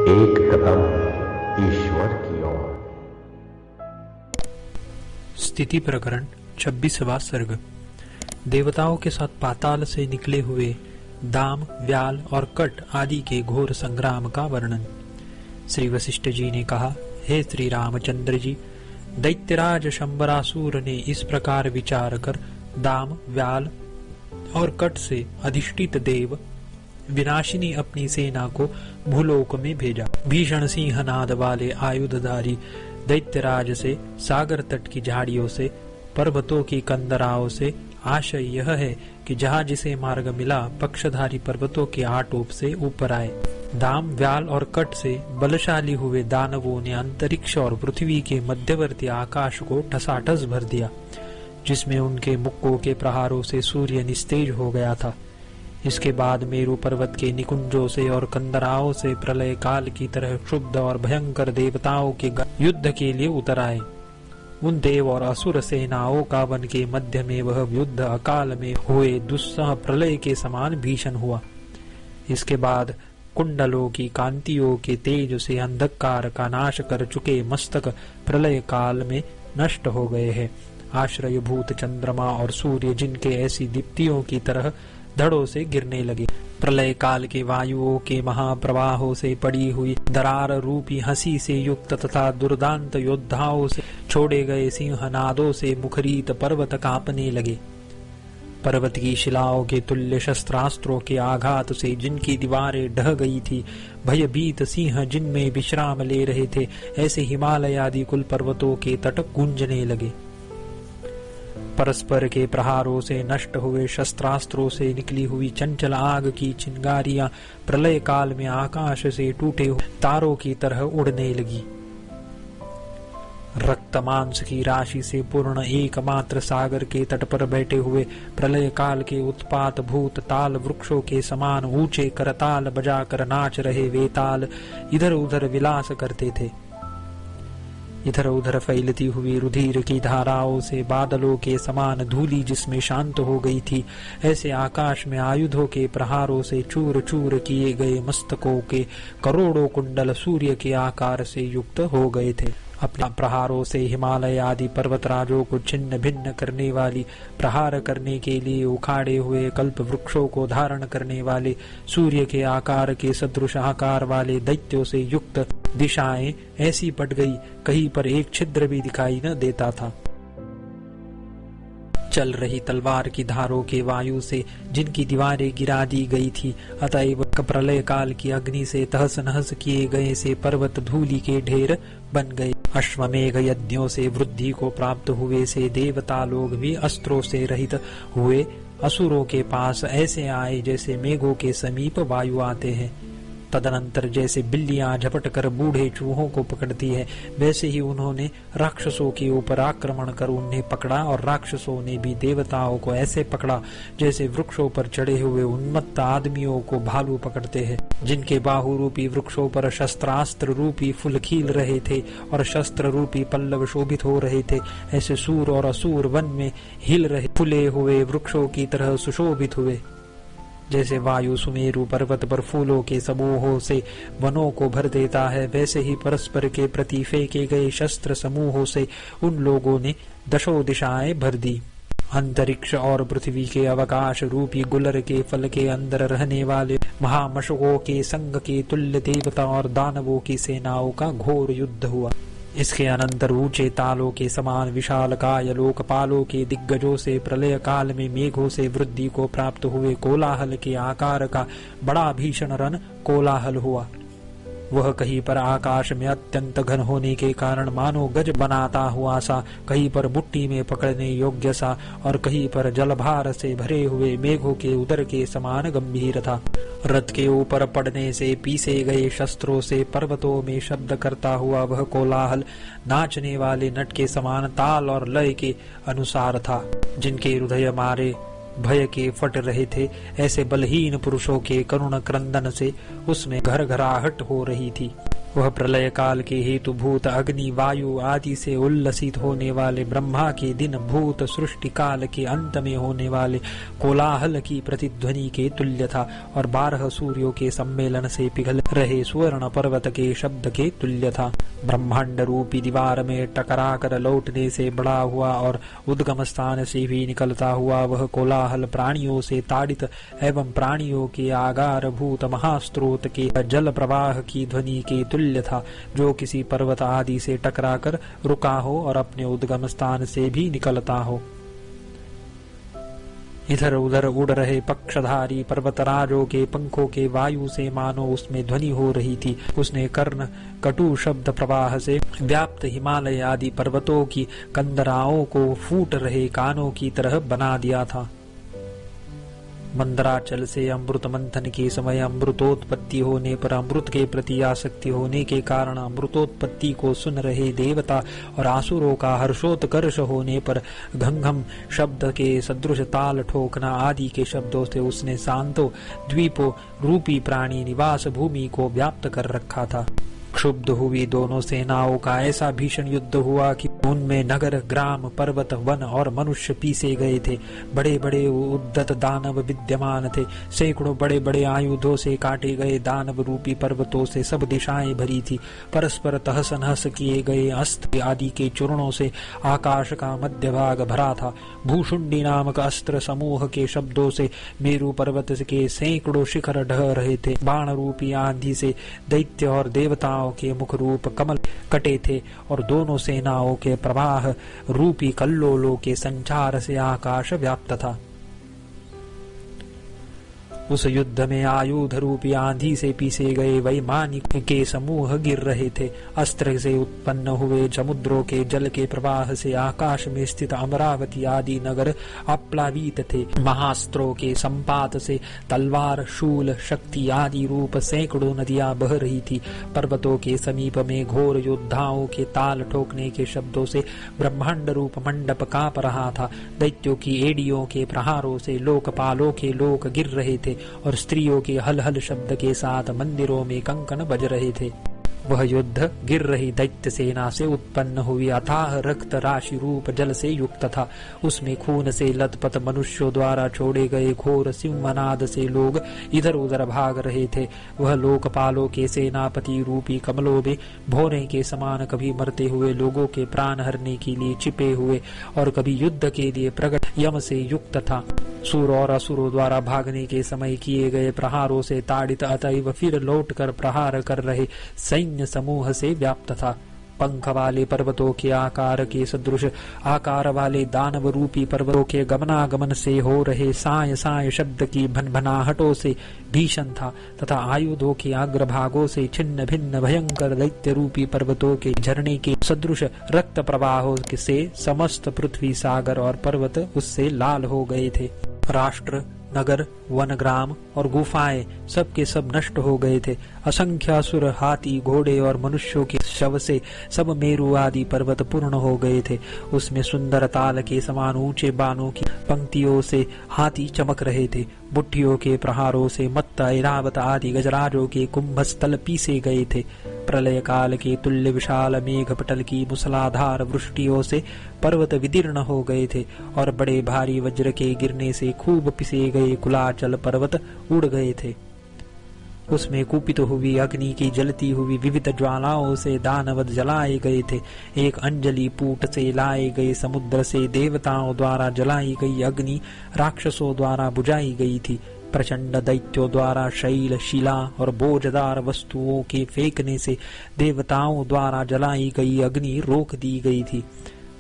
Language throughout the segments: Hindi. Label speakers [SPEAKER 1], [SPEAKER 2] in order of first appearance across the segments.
[SPEAKER 1] एक कदम ईश्वर की ओर।
[SPEAKER 2] स्थिति प्रकरण 26वां सर्ग। देवताओं के साथ पाताल से निकले हुए दाम, व्याल और कट आदि के घोर संग्राम का वर्णन। श्री वशिष्ठ जी ने कहा, हे श्री रामचंद्र जी, दैत्यराज शंबरासुर ने इस प्रकार विचार कर दाम, व्याल और कट से अधिष्ठित देव विनाशिनी अपनी सेना को भूलोक में भेजा। भीषण सिंहनाद वाले आयुधधारी दैत्यराज से, सागर तट की झाड़ियों से, पर्वतों की कंदराओं से आशय यह है कि जहाँ जिसे मार्ग मिला पक्षधारी पर्वतों के आटोप से ऊपर आए। दाम, व्याल और कट से बलशाली हुए दानवों ने अंतरिक्ष और पृथ्वी के मध्यवर्ती आकाश को ठसाठस भर दिया, जिसमें उनके मुक्कों के प्रहारों से सूर्य निस्तेज हो गया था। इसके बाद मेरु पर्वत के निकुंजों से और कंदराओं से प्रलय काल की तरह क्षुब्ध और भयंकर देवताओं के युद्ध के लिए उतर आए। उन देव और असुर सेनाओं का वन के मध्य में वह युद्ध अकाल में हुए दुस्सह प्रलय के समान भीषण हुआ। इसके बाद कुंडलों की कांतियों के तेज से अंधकार का नाश कर चुके मस्तक प्रलय काल में नष्ट हो गए हैं। आश्रयभूत चंद्रमा और सूर्य जिनके ऐसी दीप्तियों की तरह धड़ों से गिरने लगे। प्रलय काल के वायुओं के महाप्रवाहों से पड़ी हुई दरार रूपी हंसी से युक्त तथा दुर्दांत योद्धाओं से छोड़े गए सिंहनादों से मुखरित पर्वत कांपने लगे। पर्वत की शिलाओं के तुल्य शस्त्रास्त्रों के आघात से जिनकी दीवारें ढह गई थी, भयभीत सिंह जिनमें विश्राम ले रहे थे, ऐसे हिमालय आदि कुल पर्वतों के तट गूंजने लगे। परस्पर के प्रहारों से नष्ट हुए शस्त्रास्त्रों से निकली हुई चंचल आग की चिंगारियां प्रलय काल में आकाश से टूटे हुए तारों की तरह उड़ने लगी। रक्त मांस की राशि से पूर्ण एकमात्र सागर के तट पर बैठे हुए प्रलय काल के उत्पात भूत ताल वृक्षों के समान ऊंचे करताल बजाकर नाच रहे वे ताल इधर उधर विलास करते थे। इधर उधर फैलती हुई रुधिर की धाराओं से बादलों के समान धूली जिसमें शांत हो गई थी, ऐसे आकाश में आयुधों के प्रहारों से चूर चूर किए गए मस्तकों के करोड़ों कुंडल सूर्य के आकार से युक्त हो गए थे। अपने प्रहारों से हिमालय आदि पर्वतराजों को छिन्न भिन्न करने वाली, प्रहार करने के लिए उखाड़े हुए कल्प वृक्षों को धारण करने वाले, सूर्य के आकार के सदृश आकार वाले दैत्यों से युक्त दिशाएं ऐसी पट गई, कहीं पर एक छिद्र भी दिखाई न देता था। चल रही तलवार की धारों के वायु से जिनकी दीवारें गिरा दी गई थी, अतएव प्रलय काल की अग्नि से तहस नहस किए गए से पर्वत धूलि के ढेर बन गए। अश्वमेघ यज्ञों से वृद्धि को प्राप्त हुए से देवता लोग भी अस्त्रों से रहित हुए असुरों के पास ऐसे आए जैसे मेघों के समीप वायु आते हैं। तदनंतर जैसे बिल्लियां झपट कर बूढ़े चूहों को पकड़ती है, वैसे ही उन्होंने राक्षसों के ऊपर आक्रमण कर उन्हें पकड़ा, और राक्षसों ने भी देवताओं को ऐसे पकड़ा जैसे वृक्षों पर चढ़े हुए उन्मत्त आदमियों को भालू पकड़ते हैं। जिनके बाहु रूपी वृक्षों पर शस्त्रास्त्र रूपी फूल खिल रहे थे और शस्त्र रूपी पल्लव शोभित हो रहे थे, ऐसे सूर और असुर वन में हिल रहे फूले हुए वृक्षों की तरह सुशोभित हुए। जैसे वायु सुमेरु पर्वत पर फूलों के समूहों से वनों को भर देता है, वैसे ही परस्पर के प्रति फेंके गए शस्त्र समूहों से उन लोगों ने दशों दिशाएं भर दी। अंतरिक्ष और पृथ्वी के अवकाश रूपी गुलर के फल के अंदर रहने वाले महामशकों के संग के तुल्य देवता और दानवों की सेनाओं का घोर युद्ध हुआ। इसके अनंतर ऊंचे तालों के समान विशाल काय लोकपालों के दिग्गजों से प्रलय काल में मेघों से वृद्धि को प्राप्त हुए कोलाहल के आकार का बड़ा भीषण रण कोलाहल हुआ। वह कहीं पर आकाश में अत्यंत घन होने के कारण मानो गज बनाता हुआ सा, कहीं पर मुट्ठी में पकड़ने योग्य सा, और कहीं पर जलभार से भरे हुए मेघों के उदर के समान गंभीर था। रथ के ऊपर पड़ने से पीसे गए शस्त्रों से पर्वतों में शब्द करता हुआ वह कोलाहल नाचने वाले नट के समान ताल और लय के अनुसार था। जिनके हृदय मारे भय के फट रहे थे, ऐसे बलहीन पुरुषों के करुण क्रंदन से उसमें घरघराहट हो रही थी। वह प्रलय काल के हेतु भूत अग्नि वायु आदि से उल्लसित होने वाले ब्रह्मा के दिन भूत सृष्टि काल के अंत में होने वाले कोलाहल की प्रतिध्वनि के तुल्य था और 12 सूर्यों के सम्मेलन से पिघल रहे स्वर्ण पर्वत के शब्द के तुल्य था। ब्रह्मांड रूपी दीवार में टकरा कर लौटने से बड़ा हुआ और उद्गम स्थान से भी निकलता हुआ वह कोलाहल प्राणियों से ताड़ित एवं प्राणियों के आगार भूत महास्त्रोत के जल प्रवाह की ध्वनि के तुल्य था, जो किसी पर्वत आदि से टकरा कर रुका हो और अपने उद्गम स्थान से भी निकलता हो। इधर उधर उड़ रहे पक्षधारी पर्वतराजों के पंखों के वायु से मानो उसमें ध्वनि हो रही थी। उसने कर्ण कटु शब्द प्रवाह से व्याप्त हिमालय आदि पर्वतों की कंदराओं को फूट रहे कानों की तरह बना दिया था। मंदराचल से अमृत मंथन के समय अमृतोत्पत्ति होने पर अमृत के प्रति आसक्ति होने के कारण अमृतोत्पत्ति को सुन रहे देवता और आसुरों का हर्षोत्कर्ष होने पर घंघम शब्द के सदृश ताल ठोकना आदि के शब्दों से उसने शांतो द्वीपों रूपी प्राणी निवास भूमि को व्याप्त कर रखा था। क्षुब्ध हुई दोनों सेनाओं का ऐसा भीषण युद्ध हुआ कि उनमें नगर ग्राम पर्वत वन और मनुष्य पीसे गए थे। बड़े बड़े उद्दत दानव विद्यमान थे। सैकड़ों बड़े बड़े आयुधों से काटे गए दानव रूपी पर्वतों से सब दिशाएं भरी थी। परस्पर तहस नहस किए गए अस्त्र आदि के चूर्णों से आकाश का मध्य भाग भरा था। भूषुंडी नामक अस्त्र समूह के शब्दों से मेरु पर्वत के सैकड़ों शिखर ढह रहे थे। बाण रूपी आंधी से दैत्य और देवताओं के मुख रूप कमल कटे थे और दोनों सेनाओं के प्रवाह रूपी कल्लोलों के संचार से आकाश व्याप्त था। उस युद्ध में आयुध रूपी आंधी से पीसे गए वैमानिक के समूह गिर रहे थे। अस्त्र से उत्पन्न हुए समुद्रों के जल के प्रवाह से आकाश में स्थित अमरावती आदि नगर अप्लावित थे। महास्त्रों के संपात से तलवार शूल शक्ति आदि रूप सैकड़ों नदियां बह रही थी। पर्वतों के समीप में घोर योद्धाओं के ताल ठोकने के शब्दों से ब्रह्मांड रूप मंडप कांप रहा था। दैत्यों की एडियों के प्रहारों से लोकपालों के लोक गिर रहे थे और स्त्रियों के हल हल शब्द के साथ मंदिरों में कंकन बज रहे थे। वह युद्ध गिर रही दैत्य सेना से उत्पन्न हुई अथाह रक्त राशि रूप जल से युक्त था। उसमें खून से लथपथ मनुष्यों द्वारा छोड़े गए घोर सिंहनाद से लोग इधर उधर भाग रहे थे। वह लोकपालों के सेनापति रूपी कमलों में भौरे के समान कभी मरते हुए लोगों के प्राण हरने के लिए छिपे हुए और कभी युद्ध के लिए प्रकट यम से युक्त था। सूर और असुरों द्वारा भागने के समय किए गए प्रहारों से ताड़ित अतएव फिर लौटकर प्रहार कर रहे सैन्य समूह से व्याप्त था। पंख वाले पर्वतों के आकार के सदृश आकार वाले दानव रूपी पर्वतों के गमनागमन से हो रहे साय साय शब्द की भनभनाहटों से भीषण था तथा आयुधों के अग्रभागों से छिन्न भिन्न भयंकर दैत्य रूपी पर्वतों के झरने के सदृश रक्त प्रवाहों से समस्त पृथ्वी सागर और पर्वत उससे लाल हो गए थे। राष्ट्र नगर वन ग्राम और गुफाएं सब के सब नष्ट हो गए थे। असंख्य असुर हाथी घोड़े और मनुष्यों के शव से सब मेरु आदि पर्वत पूर्ण हो गए थे। उसमें सुंदर ताल के समान ऊंचे बाणों की पंक्तियों से हाथी चमक रहे थे। बुट्टियों के प्रहारों से मत्त ऐरावत आदि गजराजों के कुंभस्थल पीसे गए थे। प्रलय काल के तुल्य विशाल मेघ पटल की मूसलाधार वृष्टियों से पर्वत विदीर्ण हो गए थे और बड़े भारी वज्र के गिरने से खूब पिसे गए कुलाचल पर्वत उड़ गए थे। उसमें कुपित हुई अग्नि की जलती हुई विविध ज्वालाओं से दानव जलाए गए थे। एक अंजलि पूट से लाए गए समुद्र से देवताओं द्वारा जलाई गई अग्नि राक्षसों द्वारा बुझाई गई थी। प्रचंड दैत्यों द्वारा शैल शिला और बोझदार वस्तुओं के फेंकने से देवताओं द्वारा जलाई गई अग्नि रोक दी गई थी।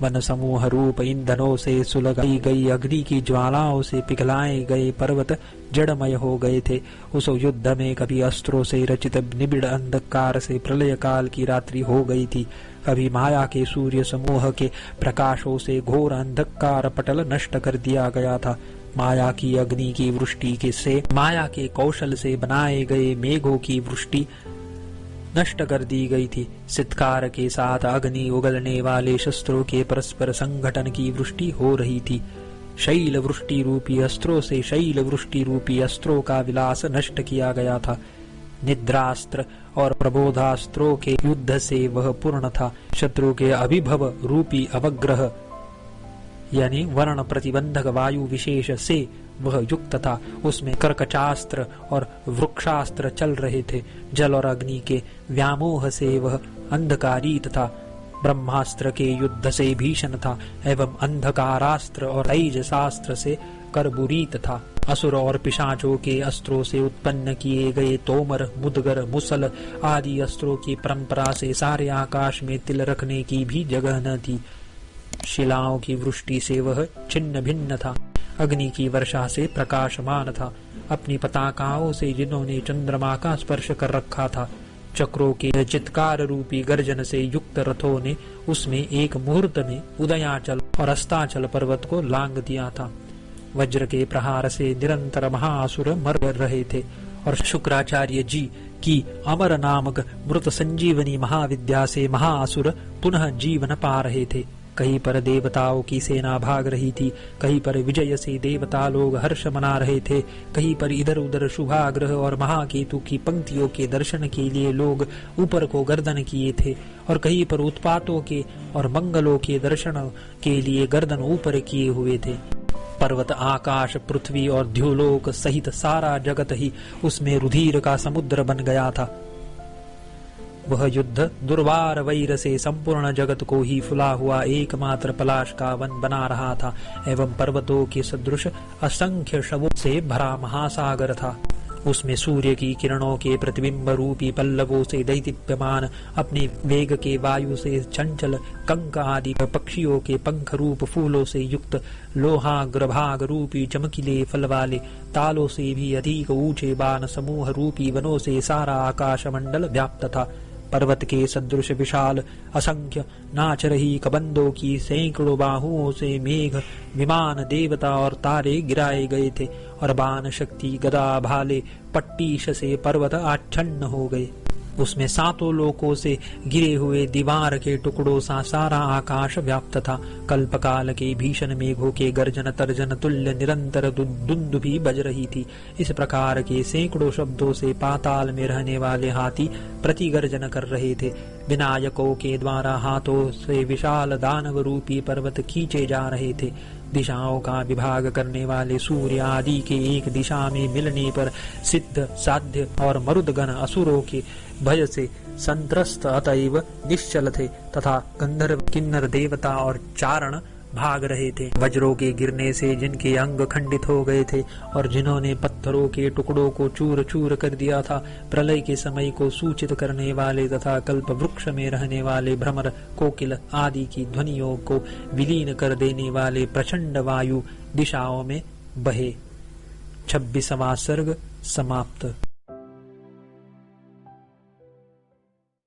[SPEAKER 2] वन समूह रूप ईंधनों से सुलगाई गई अग्नि की ज्वालाओं से पिघलाए गए पर्वत जड़मय हो गए थे। उस युद्ध में कभी अस्त्रों से रचित निबिड़ अंधकार से प्रलय काल की रात्रि हो गई थी। कभी माया के सूर्य समूह के प्रकाशों से घोर अंधकार पटल नष्ट कर दिया गया था। माया की अग्नि की वृष्टि के से माया के कौशल से बनाए गए मेघों की वृष्टि नष्ट कर दी गई थी। सितकार के साथ अग्नि उगलने वाले शस्त्रों के परस्पर संघटन की वृष्टि हो रही थी। शैल वृष्टि रूपी अस्त्रों से शैल वृष्टि रूपी अस्त्रों का विलास नष्ट किया गया था। निद्रास्त्र और प्रबोधास्त्रों के युद्ध से वह पूर्ण था। शत्रु के अभिभव रूपी अवग्रह यानी वर्ण प्रतिबंधक वायु विशेष से वह युक्त था। उसमें कर्कचास्त्र और वृक्षास्त्र चल रहे थे। जल और अग्नि के व्यामोह से वह अंधकारित था। ब्रह्मास्त्र के युद्ध से भीषण था एवं अंधकारास्त्र और तेजसास्त्र से कर्बुरीत था। असुर और पिशाचों के अस्त्रों से उत्पन्न किए गए तोमर, मुदगर, मुसल आदि अस्त्रों की परंपरा से सारे आकाश में तिल रखने की भी जगह न थी। शिलाओं की वृष्टि से वह छिन्न भिन्न था। अग्नि की वर्षा से प्रकाशमान था। अपनी पताकाओं से जिन्होंने चंद्रमा का स्पर्श कर रखा था। चक्रों के चित्कार रूपी गर्जन से युक्त रथों ने उसमें एक मुहूर्त में उदयाचल और अस्ताचल पर्वत को लांग दिया था। वज्र के प्रहार से निरंतर महाअसुर मर रहे थे और शुक्राचार्य जी की अमर नामक मृत संजीवनी महाविद्या से महाअसुर पुनः जीवन पा रहे थे। कहीं पर देवताओं की सेना भाग रही थी, कहीं पर विजय से देवता लोग हर्ष मना रहे थे, कहीं पर इधर उधर शुभाग्रह और महाकेतु की पंक्तियों के दर्शन के लिए लोग ऊपर को गर्दन किए थे और कहीं पर उत्पातों के और मंगलों के दर्शन के लिए गर्दन ऊपर किए हुए थे। पर्वत, आकाश, पृथ्वी और द्युलोक सहित सारा जगत ही उसमें रुधिर का समुद्र बन गया था। वह युद्ध दुर्वार वैर से संपूर्ण जगत को ही फुला हुआ एकमात्र पलाश का वन बना रहा था एवं पर्वतों के सदृश असंख्य शवों से भरा महासागर था। उसमें सूर्य की किरणों के प्रतिबिंब रूपी पल्लवों से दैदीप्यमान, अपने वेग के वायु से चंचल कंक आदि पक्षियों के पंख रूप फूलों से युक्त, लोहाग्रभाग रूपी चमकीले फल वाले, तालों से भी अधिक ऊंचे बाण समूह रूपी वनों से सारा आकाश मंडल व्याप्त था। पर्वत के सदृश विशाल असंख्य नाच रही कबंदों की सैकड़ों बाहुओं से मेघ, विमान, देवता और तारे गिराए गए थे और बाण शक्ति, गदा, भाले, पट्टीश से पर्वत आच्छन्न हो गए। उसमें सातों लोकों से गिरे हुए दीवार के टुकड़ों सा सारा आकाश व्याप्त था। कल्पकाल के भीषण मेघों के गर्जन तर्जन तुल्य निरंतर दुंदुभी बज रही थी। इस प्रकार के सैकड़ों शब्दों से पाताल में रहने वाले हाथी प्रतिगर्जन कर रहे थे। विनायकों के द्वारा हाथों से विशाल दानव रूपी पर्वत खींचे जा रहे थे। दिशाओं का विभाग करने वाले सूर्य आदि के एक दिशा में मिलने पर सिद्ध, साध्य और मरुदगण असुरों के भय से संत्रस्त अतएव निश्चल थे तथा गंधर्व, किन्नर, देवता और चारण भाग रहे थे। वज्रों के गिरने से जिनके अंग खंडित हो गए थे और जिन्होंने पत्थरों के टुकड़ों को चूर चूर कर दिया था, प्रलय के समय को सूचित करने वाले तथा कल्प वृक्ष में रहने वाले भ्रमर, कोकिल आदि की ध्वनियों को विलीन कर देने वाले प्रचंड वायु दिशाओं में बहे। 26वां सर्ग समाप्त।